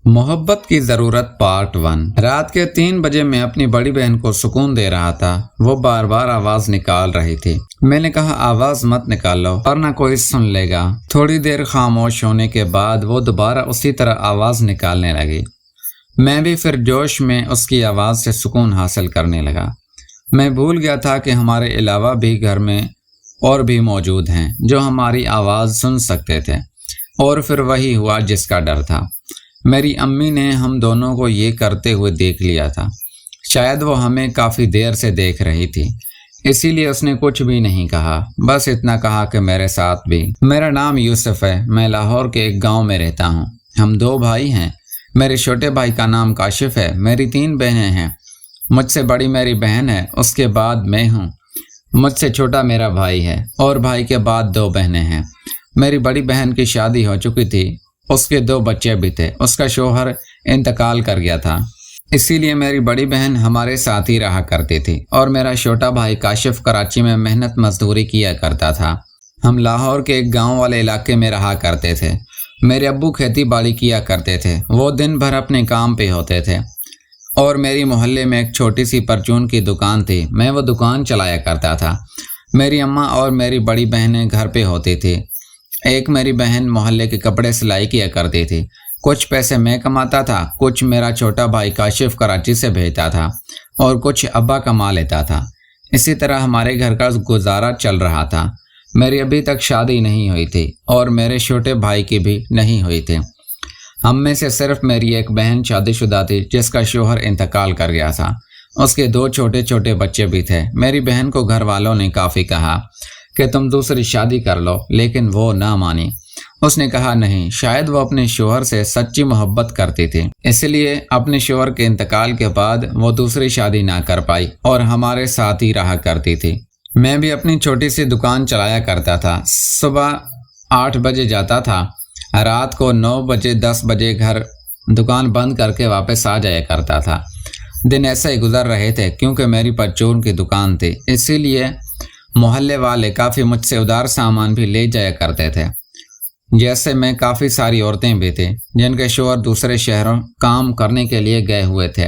محبت کی ضرورت پارٹ 1۔ رات کے 3 بجے میں اپنی بڑی بہن کو سکون دے رہا تھا۔ وہ بار بار آواز نکال رہی تھی۔ میں نے کہا آواز مت نکالو ورنہ کوئی سن لے گا۔ تھوڑی دیر خاموش ہونے کے بعد وہ دوبارہ اسی طرح آواز نکالنے لگی۔ میں بھی پھر جوش میں اس کی آواز سے سکون حاصل کرنے لگا۔ میں بھول گیا تھا کہ ہمارے علاوہ بھی گھر میں اور بھی موجود ہیں جو ہماری آواز سن سکتے تھے، اور پھر وہی ہوا جس کا ڈر تھا۔ میری امی نے ہم دونوں کو یہ کرتے ہوئے دیکھ لیا تھا۔ شاید وہ ہمیں کافی دیر سے دیکھ رہی تھی، اسی لیے اس نے کچھ بھی نہیں کہا، بس اتنا کہا کہ میرے ساتھ بھی۔ میرا نام یوسف ہے، میں لاہور کے ایک گاؤں میں رہتا ہوں۔ ہم 2 بھائی ہیں۔ میرے چھوٹے بھائی کا نام کاشف ہے۔ میری 3 بہنیں ہیں۔ مجھ سے بڑی میری بہن ہے، اس کے بعد میں ہوں۔ مجھ سے چھوٹا میرا بھائی ہے، اور بھائی کے بعد 2 بہنیں ہیں۔ میری بڑی بہن کی شادی ہو چکی تھی، اس کے 2 بچے بھی تھے۔ اس کا شوہر انتقال کر گیا تھا، اسی لیے میری بڑی بہن ہمارے ساتھ ہی رہا کرتی تھی، اور میرا چھوٹا بھائی کاشف کراچی میں محنت مزدوری کیا کرتا تھا۔ ہم لاہور کے ایک گاؤں والے علاقے میں رہا کرتے تھے۔ میرے ابو کھیتی باڑی کیا کرتے تھے، وہ دن بھر اپنے کام پہ ہوتے تھے، اور میری محلے میں ایک چھوٹی سی پرچون کی دکان تھی، میں وہ دکان چلایا کرتا تھا۔ میری اماں اور میری بڑی بہنیں گھر پہ ہوتی تھی۔ ایک میری بہن محلے کے کپڑے سلائی کیا کرتی تھی۔ کچھ پیسے میں کماتا تھا، کچھ میرا چھوٹا بھائی کاشف کراچی سے بھیجتا تھا، اور کچھ ابا کما لیتا تھا۔ اسی طرح ہمارے گھر کا گزارا چل رہا تھا۔ میری ابھی تک شادی نہیں ہوئی تھی، اور میرے چھوٹے بھائی کی بھی نہیں ہوئی تھی۔ ہم میں سے صرف میری ایک بہن شادی شدہ تھی جس کا شوہر انتقال کر گیا تھا۔ اس کے 2 چھوٹے چھوٹے بچے بھی تھے۔ میری بہن کو گھر والوں نے کافی کہا کہ تم دوسری شادی کر لو، لیکن وہ نہ مانی۔ اس نے کہا نہیں، شاید وہ اپنے شوہر سے سچی محبت کرتی تھی، اس لیے اپنے شوہر کے انتقال کے بعد وہ دوسری شادی نہ کر پائی اور ہمارے ساتھ ہی رہا کرتی تھی۔ میں بھی اپنی چھوٹی سی دکان چلایا کرتا تھا۔ صبح 8 بجے جاتا تھا، رات کو 9 بجے 10 بجے گھر دکان بند کر کے واپس آ جایا کرتا تھا۔ دن ایسے ہی گزر رہے تھے کیونکہ میری پرچون کی دکان تھی، اسی لیے محلے والے کافی مجھ سے ادھار سامان بھی لے جایا کرتے تھے۔ جیسے میں کافی ساری عورتیں بھی تھیں جن کے شوہر دوسرے شہروں کام کرنے کے لیے گئے ہوئے تھے۔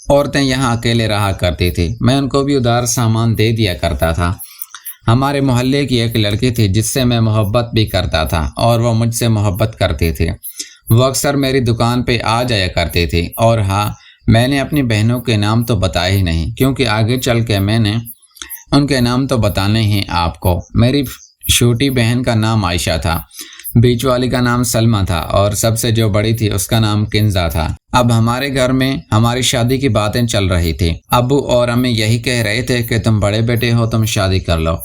عورتیں یہاں اکیلے رہا کرتی تھی، میں ان کو بھی ادھار سامان دے دیا کرتا تھا۔ ہمارے محلے کی ایک لڑکی تھی جس سے میں محبت بھی کرتا تھا، اور وہ مجھ سے محبت کرتی تھی۔ وہ اکثر میری دکان پہ آ جایا کرتی تھی، اور ہاں، میں نے اپنی بہنوں کے نام تو بتائے ہی نہیں، کیونکہ آگے چل کے میں نے ان کے نام تو بتانے ہیں آپ کو۔ میری چھوٹی بہن کا نام عائشہ تھا، بیچ والی کا نام سلمہ تھا، اور سب سے جو بڑی تھی اس کا نام کنزا تھا۔ اب ہمارے گھر میں ہماری شادی کی باتیں چل رہی تھی۔ ابو اور امی یہی کہہ رہے تھے کہ تم بڑے بیٹے ہو، تم شادی کر لو۔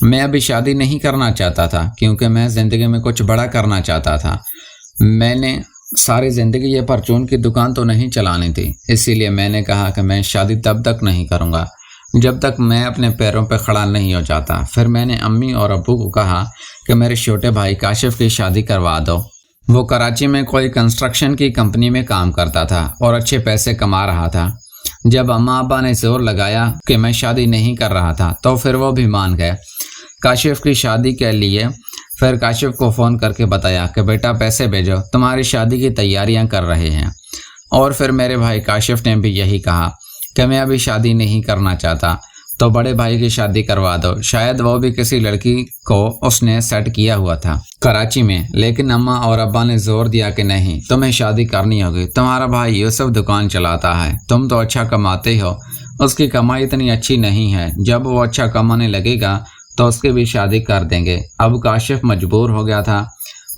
میں ابھی شادی نہیں کرنا چاہتا تھا کیونکہ میں زندگی میں کچھ بڑا کرنا چاہتا تھا۔ میں نے ساری زندگی یہ پرچون کی دکان تو نہیں چلانی تھی، اسی لیے میں نے کہا کہ میں شادی تب تک نہیں کروں گا جب تک میں اپنے پیروں پہ کھڑا نہیں ہو جاتا۔ پھر میں نے امی اور ابو کو کہا کہ میرے چھوٹے بھائی کاشف کی شادی کروا دو۔ وہ کراچی میں کوئی کنسٹرکشن کی کمپنی میں کام کرتا تھا اور اچھے پیسے کما رہا تھا۔ جب اماں ابا نے زور لگایا کہ میں شادی نہیں کر رہا تھا تو پھر وہ بھی مان گئے کاشف کی شادی کے لیے۔ پھر کاشف کو فون کر کے بتایا کہ بیٹا پیسے بھیجو، تمہاری شادی کی تیاریاں کر رہے ہیں۔ اور پھر میرے بھائی کاشف نے بھی یہی کہا کہ میں ابھی شادی نہیں کرنا چاہتا، تو بڑے بھائی کی شادی کروا دو۔ شاید وہ بھی کسی لڑکی کو اس نے سیٹ کیا ہوا تھا کراچی میں، لیکن اماں اور ابا نے زور دیا کہ نہیں، تمہیں شادی کرنی ہوگی۔ تمہارا بھائی یوسف دکان چلاتا ہے، تم تو اچھا کماتے ہو، اس کی کمائی اتنی اچھی نہیں ہے، جب وہ اچھا کمانے لگے گا تو اس کی بھی شادی کر دیں گے۔ اب کاشف مجبور ہو گیا تھا،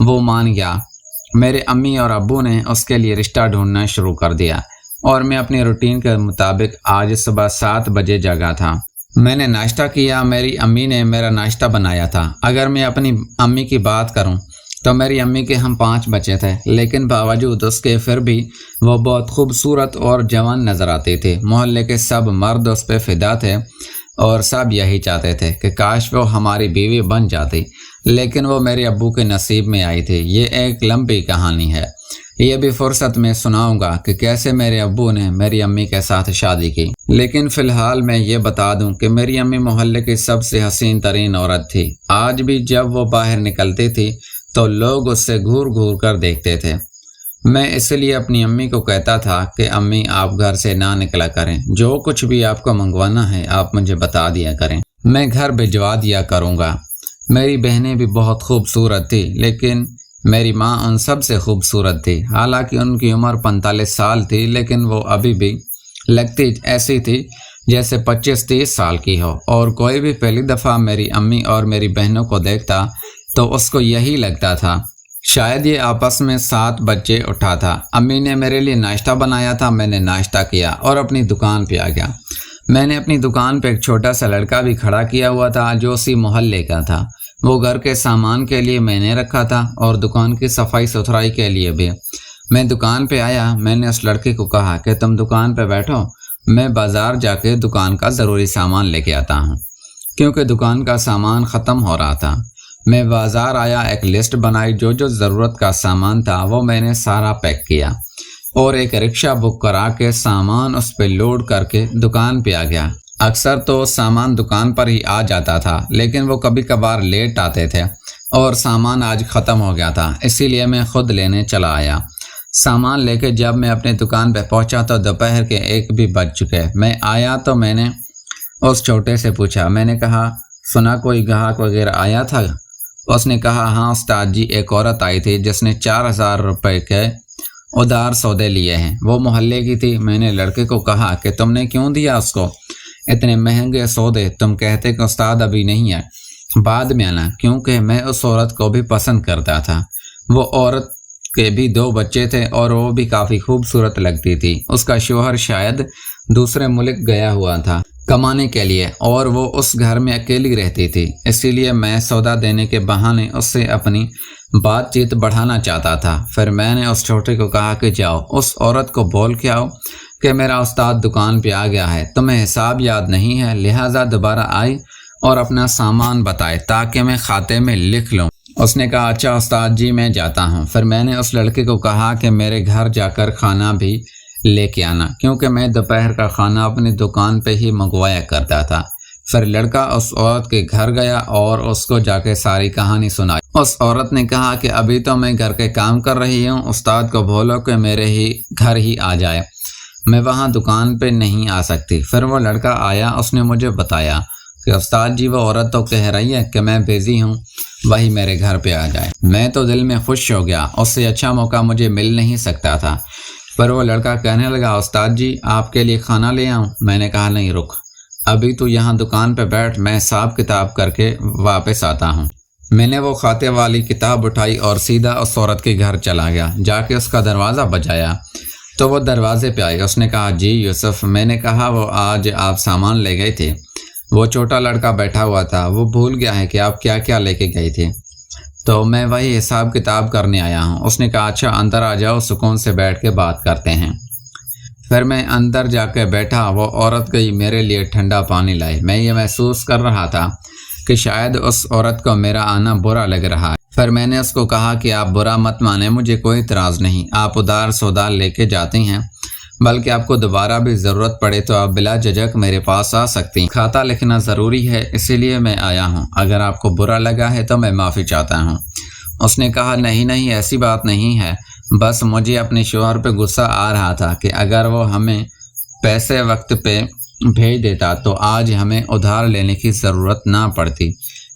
وہ مان گیا۔ میرے امی اور ابو نے اس کے لیے رشتہ ڈھونڈنا شروع کر دیا، اور میں اپنی روٹین کے مطابق آج صبح 7 بجے جاگا تھا۔ میں نے ناشتہ کیا، میری امی نے میرا ناشتہ بنایا تھا۔ اگر میں اپنی امی کی بات کروں تو میری امی کے ہم 5 بچے تھے، لیکن باوجود اس کے پھر بھی وہ بہت خوبصورت اور جوان نظر آتی تھی۔ محلے کے سب مرد اس پہ فدا تھے، اور سب یہی چاہتے تھے کہ کاش وہ ہماری بیوی بن جاتی، لیکن وہ میرے ابو کے نصیب میں آئی تھی۔ یہ ایک لمبی کہانی ہے، یہ بھی فرصت میں سناؤں گا کہ کیسے میرے ابو نے میری امی کے ساتھ شادی کی۔ لیکن فی الحال میں یہ بتا دوں کہ میری امی محلے کی سب سے حسین ترین عورت تھی۔ آج بھی جب وہ باہر نکلتی تھی تو لوگ اس سے گھور گھور کر دیکھتے تھے۔ میں اس لیے اپنی امی کو کہتا تھا کہ امی آپ گھر سے نہ نکلا کریں، جو کچھ بھی آپ کو منگوانا ہے آپ مجھے بتا دیا کریں، میں گھر بھجوا دیا کروں گا۔ میری بہنیں بھی بہت خوبصورت تھی، لیکن میری ماں ان سب سے خوبصورت تھی۔ حالانکہ ان کی عمر 45 سال تھی، لیکن وہ ابھی بھی لگتی ایسی تھی جیسے 25-30 سال کی ہو، اور کوئی بھی پہلی دفعہ میری امی اور میری بہنوں کو دیکھتا تو اس کو یہی لگتا تھا شاید یہ آپس میں ساتھ بچے اٹھا تھا۔ امی نے میرے لیے ناشتہ بنایا تھا، میں نے ناشتہ کیا اور اپنی دکان پہ آ گیا۔ میں نے اپنی دکان پہ ایک چھوٹا سا لڑکا بھی کھڑا کیا ہوا تھا جو اسی محلے کا تھا۔ وہ گھر کے سامان کے لیے میں نے رکھا تھا اور دکان کی صفائی ستھرائی کے لیے بھی۔ میں دکان پہ آیا، میں نے اس لڑکے کو کہا کہ تم دکان پہ بیٹھو، میں بازار جا کے دکان کا ضروری سامان لے کے آتا ہوں، کیونکہ دکان کا سامان ختم ہو رہا تھا۔ میں بازار آیا، ایک لسٹ بنائی، جو ضرورت کا سامان تھا وہ میں نے سارا پیک کیا اور ایک رکشہ بک کرا کے سامان اس پہ لوڈ کر کے دکان پہ آ گیا۔ اکثر تو سامان دکان پر ہی آ جاتا تھا، لیکن وہ کبھی کبھار لیٹ آتے تھے اور سامان آج ختم ہو گیا تھا، اسی لیے میں خود لینے چلا آیا۔ سامان لے کے جب میں اپنے دکان پہ پہنچا تو دوپہر کے 1 بھی بج چکے۔ میں آیا تو میں نے اس چھوٹے سے پوچھا، میں نے کہا سنا کوئی گاہک وغیرہ آیا تھا؟ اس نے کہا ہاں استاد جی، ایک عورت آئی تھی جس نے 4000 روپے کے ادھار سودے لیے ہیں، وہ محلے کی تھی۔ میں نے لڑکے کو کہا کہ تم نے کیوں دیا اس کو اتنے مہنگے سودے؟ تم کہتے کہ استاد ابھی نہیں ہے، بعد میں آنا، کیونکہ میں اس عورت کو بھی پسند کرتا تھا۔ وہ عورت کے بھی 2 بچے تھے اور وہ بھی کافی خوبصورت لگتی تھی۔ اس کا شوہر شاید دوسرے ملک گیا ہوا تھا کمانے کے لیے اور وہ اس گھر میں اکیلی رہتی تھی، اسی لیے میں سودا دینے کے بہانے اس سے اپنی بات چیت بڑھانا چاہتا تھا۔ پھر میں نے اس چھوٹے کو کہا کہ جاؤ اس عورت کو بول کے آؤ کہ میرا استاد دکان پہ آ گیا ہے، تمہیں حساب یاد نہیں ہے، لہٰذا دوبارہ آئی اور اپنا سامان بتائے تاکہ میں کھاتے میں لکھ لوں۔ اس نے کہا اچھا استاد جی میں جاتا ہوں۔ پھر میں نے اس لڑکے کو کہا کہ میرے گھر جا کر کھانا بھی لے کے آنا، کیونکہ میں دوپہر کا کھانا اپنی دکان پہ ہی منگوایا کرتا تھا۔ پھر لڑکا اس عورت کے گھر گیا اور اس کو جا کے ساری کہانی سنائی۔ اس عورت نے کہا کہ ابھی تو میں گھر کے کام کر رہی ہوں، استاد کو بولو کہ میرے ہی گھر ہی آ جائے، میں وہاں دکان پہ نہیں آ سکتی۔ پھر وہ لڑکا آیا، اس نے مجھے بتایا کہ استاد جی وہ عورت تو کہہ رہی ہے کہ میں بیزی ہوں، وہی میرے گھر پہ آ جائے۔ میں تو دل میں خوش ہو گیا، اس سے اچھا موقع مجھے مل نہیں سکتا تھا۔ پھر وہ لڑکا کہنے لگا استاد جی آپ کے لیے کھانا لے آؤں؟ میں نے کہا نہیں رک، ابھی تو یہاں دکان پہ بیٹھ، میں حساب کتاب کر کے واپس آتا ہوں۔ میں نے وہ کھاتے والی کتاب اٹھائی اور سیدھا اس عورت کے گھر چلا گیا۔ جا کے اس کا دروازہ بجایا تو وہ دروازے پہ آئی۔ اس نے کہا جی یوسف، میں نے کہا وہ آج آپ سامان لے گئے تھے۔ وہ چھوٹا لڑکا بیٹھا ہوا تھا، وہ بھول گیا ہے کہ آپ کیا کیا لے کے گئے تھے، تو میں وہی حساب کتاب کرنے آیا ہوں۔ اس نے کہا اچھا اندر آ جاؤ، سکون سے بیٹھ کے بات کرتے ہیں۔ پھر میں اندر جا کے بیٹھا، وہ عورت گئی میرے لیے ٹھنڈا پانی لائی۔ میں یہ محسوس کر رہا تھا کہ شاید اس عورت کو میرا آنا برا لگ رہا ہے۔ پھر میں نے اس کو کہا کہ آپ برا مت مانیں، مجھے کوئی اعتراض نہیں، آپ ادھار سودا لے کے جاتے ہیں، بلکہ آپ کو دوبارہ بھی ضرورت پڑے تو آپ بلا جھجک میرے پاس آ سکتی ہیں۔ کھاتا لکھنا ضروری ہے، اسی لیے میں آیا ہوں، اگر آپ کو برا لگا ہے تو میں معافی چاہتا ہوں۔ اس نے کہا نہیں ایسی بات نہیں ہے، بس مجھے اپنے شوہر پہ غصہ آ رہا تھا کہ اگر وہ ہمیں پیسے وقت پہ بھیج دیتا تو آج ہمیں ادھار لینے کی ضرورت نہ پڑتی۔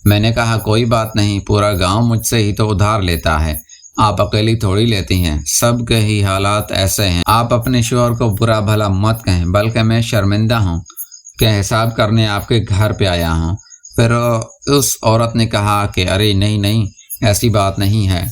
میں نے کہا کوئی بات نہیں، پورا گاؤں مجھ سے ہی تو ادھار لیتا ہے، آپ اکیلی تھوڑی لیتی ہیں، سب کے ہی حالات ایسے ہیں۔ آپ اپنے شوہر کو برا بھلا مت کہیں، بلکہ میں شرمندہ ہوں کہ حساب کرنے آپ کے گھر پہ آیا ہوں۔ پھر اس عورت نے کہا کہ ارے نہیں ایسی بات نہیں ہے۔